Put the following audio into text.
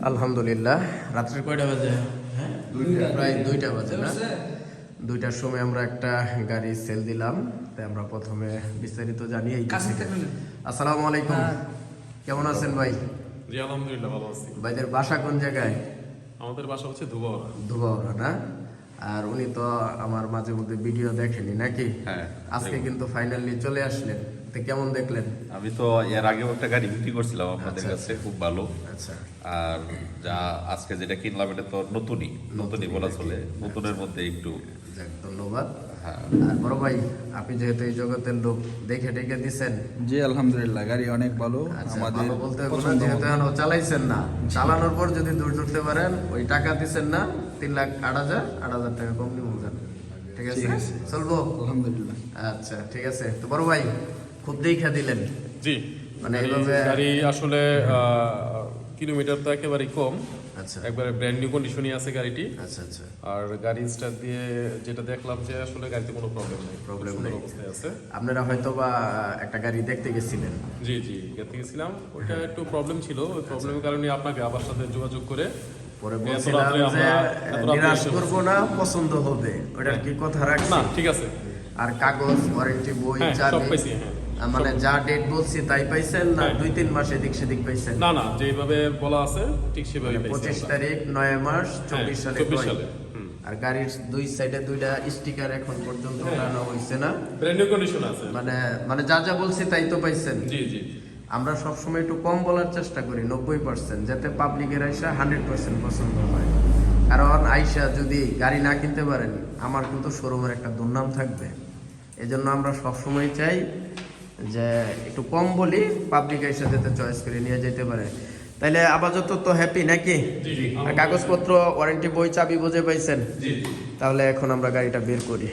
আলহামদুলিল্লাহ। রাত্রে কয়টা বাজে? হ্যাঁ, প্রায় 2টা বাজে না? 2টার সময় আমরা একটা গাড়ি সেল দিলাম। তাই আমরা প্রথমে বিস্তারিত জানিয়ে আসসালামু আলাইকুম। কেমন আছেন ভাই? জি আলহামদুলিল্লাহ ভালো আছি। ভাইদের বাসা কোন জায়গায়? আমাদের বাসা হচ্ছে ধুবাওড়া। ধুবাওড়া না? আর উনি তো আমার মাঝে মধ্যে ভিডিও দেখেনি নাকি? হ্যাঁ, আজকে কিন্তু ফাইনালি চলে আসলেন, তো কেমন দেখলেন? আমি তো এর আগেও একটা গাড়ি বিক্রি করছিলাম আপনাদের কাছে, খুব ভালো। আচ্ছা, আর যা আজকে যেটা কিনলাম এটা তো নতুনই বলা চলে, নতুনের মধ্যে একটু। যাক, ধন্যবাদ। হ্যাঁ, আর বড় ভাই, আপনি যেহেতু এই জগতের লোক, দেখে টেকে দিছেন। জি আলহামদুলিল্লাহ, গাড়ি অনেক ভালো। আচ্ছা, আমাদের ভালো বলতে হবে না, পছন্দ যেহেতু মতো। এখনো চালাইছেন না। চালানোর পর যদি দূর করতে পারেন, ওই টাকা দিছেন না, 3,08,000 টাকা কম নিয়ে যান। ঠিক আছে, ঠিক আছে। চলবো? আলহামদুলিল্লাহ। আচ্ছা, ঠিক আছে। তো বড় ভাই, খুব দেখা দিলেন। জি মানে এই এইভাবে গাড়ি আসলে কিলোমিটার তো একেবারেই কম, আচ্ছা একবারে ব্র্যান্ড নিউ কন্ডিশনই আছে গাড়িটি। আচ্ছা আচ্ছা, আর গাড়ি স্টার্ট দিয়ে যেটা দেখলাম যে আসলে গাড়িতে কোনো প্রবলেম নেই, Problem সুন্দর নেই। অবস্থায় আছে। আপনারা হয়তো বা একটা গাড়ি দেখতে গেছিলেন। জি জি গেতে গেছিলাম, ওইটা একটু প্রবলেম ছিল। ওই প্রবলেমের কারণে আপনাকে আবার সাথে যোগাযোগ করে পরে এত বলছিলাম রাত্রে যে এত রাত্রে নিরাশ এসে করবো না, পছন্দ হবে, ওটার কি কথা রাখছি? না ঠিক আছে। আর কাগজ, ওয়ারেন্টি, বই, হ্যাঁ সব চাবি, পাইছি। হ্যাঁ মানে যা ডেট বলছি তাই পাইছেন না? হ্যাঁ। 2-3 মাস এদিক সেদিক পাইছেন? না না, যেভাবে বলা আছে ঠিক সেভাবে পাইছি 25 আমরা। তারিখ 9 মাস 24 সালে 24 ক্রয়। সালে। হুম। আর গাড়ির দুই সাইডে 2টা স্টিকার এখন পর্যন্ত লাগানো হয়েছে না? ব্র্যান্ড নিউ কন্ডিশন আছে। মানে মানে যা যা বলছি তাই তো পাইছেন? জি জি আমরা সবসময় একটু কম বলার চেষ্টা করি, 90%, যাতে পাবলিকের আইসা 100% পছন্দ হয়। কারণ আইসা যদি গাড়ি না কিনতে পারেন, আমার কিন্তু শোরুমের একটা দুর্নাম থাকবে। এজন্য আমরা সবসময় চাই যে একটু কম বলি, পাবলিক আইসা যাতে চয়েস করে নিয়ে যেতে পারে। তাইলে আপাতত তো হ্যাপি নাকি? জি জি আর কাগজপত্র, ওয়ারেন্টি, বই, চাবি বুঝে পাইছেন? জি জি। তাহলে এখন আমরা গাড়িটা বের করি।